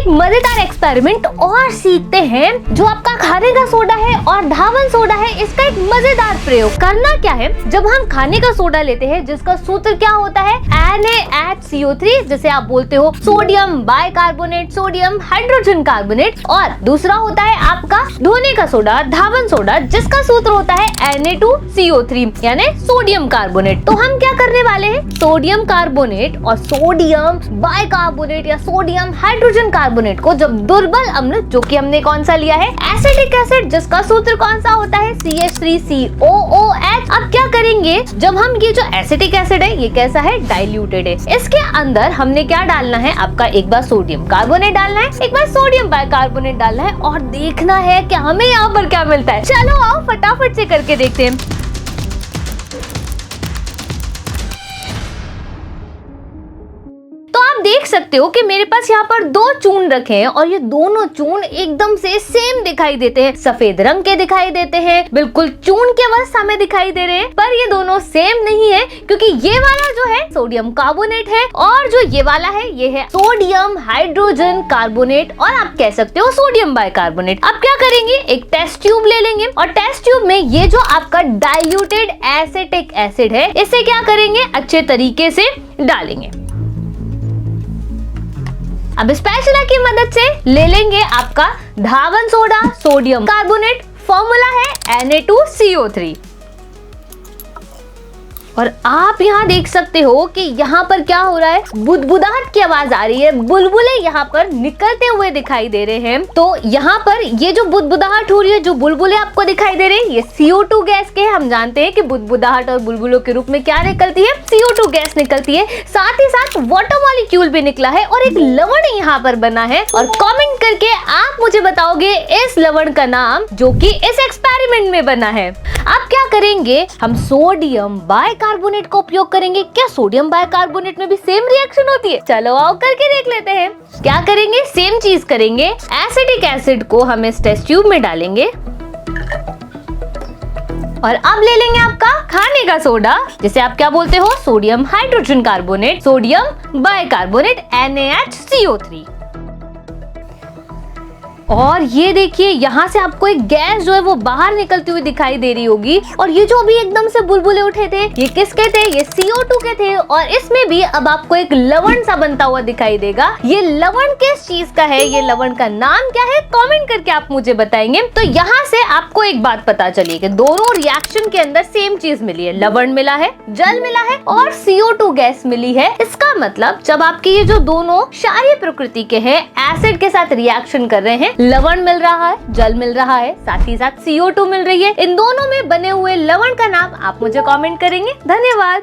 मजेदार एक्सपेरिमेंट और सीखते हैं। जो आपका खाने का सोडा है और धावन सोडा है, इसका एक मजेदार प्रयोग। करना क्या है, जब हम खाने का सोडा लेते हैं जिसका सूत्र क्या होता है NaHCO3, जिसे आप बोलते हो sodium bicarbonate, sodium hydrogen carbonate, और दूसरा होता है आपका धोने का सोडा, धावन सोडा, जिसका सूत्र होता है Na2CO3 यानी सोडियम कार्बोनेट। तो हम क्या करने वाले हैं, सोडियम कार्बोनेट और सोडियम बाइकार्बोनेट या सोडियम हाइड्रोजन कार्बोनेट को जब दुर्बल अम्ल, जो कि हमने कौन सा लिया है एसिटिक एसिड, जिसका सूत्र कौन सा होता है CH3COOH। अब क्या करेंगे, जब हम ये जो एसिटिक एसिड है ये कैसा है, डाइल्यूटेड है, इसके अंदर हमने क्या डालना है, आपका एक बार सोडियम कार्बोनेट डालना है, एक बार सोडियम बाइकार्बोनेट डालना है और देखना है कि हमें यहाँ पर क्या मिलता है। चलो आओ फटाफट से करके देखते हैं। देख सकते हो कि मेरे पास यहाँ पर दो चून रखे हैं और ये दोनों चून एकदम से सेम दिखाई देते हैं, सफेद रंग के दिखाई देते हैं, बिल्कुल चून के अवस्था में दिखाई दे रहे हैं, पर ये दोनों सेम नहीं है, क्योंकि ये वाला जो है सोडियम कार्बोनेट है और जो ये वाला है ये है सोडियम हाइड्रोजन कार्बोनेट, और आप कह सकते हो सोडियम बाइकार्बोनेट। अब क्या करेंगे, एक टेस्ट ट्यूब ले लेंगे और टेस्ट ट्यूब में ये जो आपका डाइल्यूटेड एसिटिक एसिड है इसे क्या करेंगे, अच्छे तरीके से डालेंगे। अब स्पैचुला की मदद से ले लेंगे आपका धावन सोडा, सोडियम कार्बोनेट, फॉर्मूला है Na2CO3। और आप यहाँ देख सकते हो कि यहाँ पर क्या हो रहा है, बुदबुदाहट की आवाज आ रही है, बुलबुले यहाँ पर निकलते हुए दिखाई दे रहे हैं। तो यहाँ पर ये जो बुदबुदाहट हो रही है, जो बुलबुले आपको दिखाई दे रहे हैं, ये CO2 गैस के। हम जानते हैं कि बुदबुदाहट और बुलबुलों के रूप में क्या निकलती है, CO2 गैस निकलती है। साथ ही साथ वाटर मॉलिक्यूल भी निकला है और एक लवण यहाँ पर बना है। और कमेंट करके आप मुझे बताओगे इस लवण का नाम, जो कि इस एक्सपेरिमेंट में बना है। अब क्या करेंगे, हम सोडियम बाइकार्बोनेट का उपयोग करेंगे। क्या सोडियम बाइकार्बोनेट में भी सेम रिएक्शन होती है? चलो आओ करके देख लेते हैं। क्या करेंगे, सेम चीज करेंगे, एसिटिक एसिड को हम इस टेस्ट ट्यूब में डालेंगे और अब ले लेंगे आपका खाने का सोडा, जिसे आप क्या बोलते हो, sodium hydrogen carbonate, sodium bicarbonate NaHCO3। और ये देखिए यहाँ से आपको एक गैस जो है वो बाहर निकलती हुई दिखाई दे रही होगी। और ये जो अभी एकदम से बुलबुले उठे थे, ये किसके थे, ये CO2 के थे। और इसमें भी अब आपको एक लवण सा बनता हुआ दिखाई देगा। ये लवण किस चीज का है, ये लवण का नाम क्या है, कमेंट करके आप मुझे बताएंगे। तो यहाँ से आपको एक बात पता चली कि दोनों रिएक्शन के अंदर सेम चीज मिली है, लवण मिला है, जल मिला है और CO2 गैस मिली है। इसका मतलब जब आपके ये जो दोनों क्षारीय प्रकृति के हैं, एसिड के साथ रिएक्शन कर रहे हैं, लवण मिल रहा है, जल मिल रहा है, साथ ही साथ CO2 मिल रही है। इन दोनों में बने हुए लवण का नाम आप मुझे कमेंट करेंगे। धन्यवाद।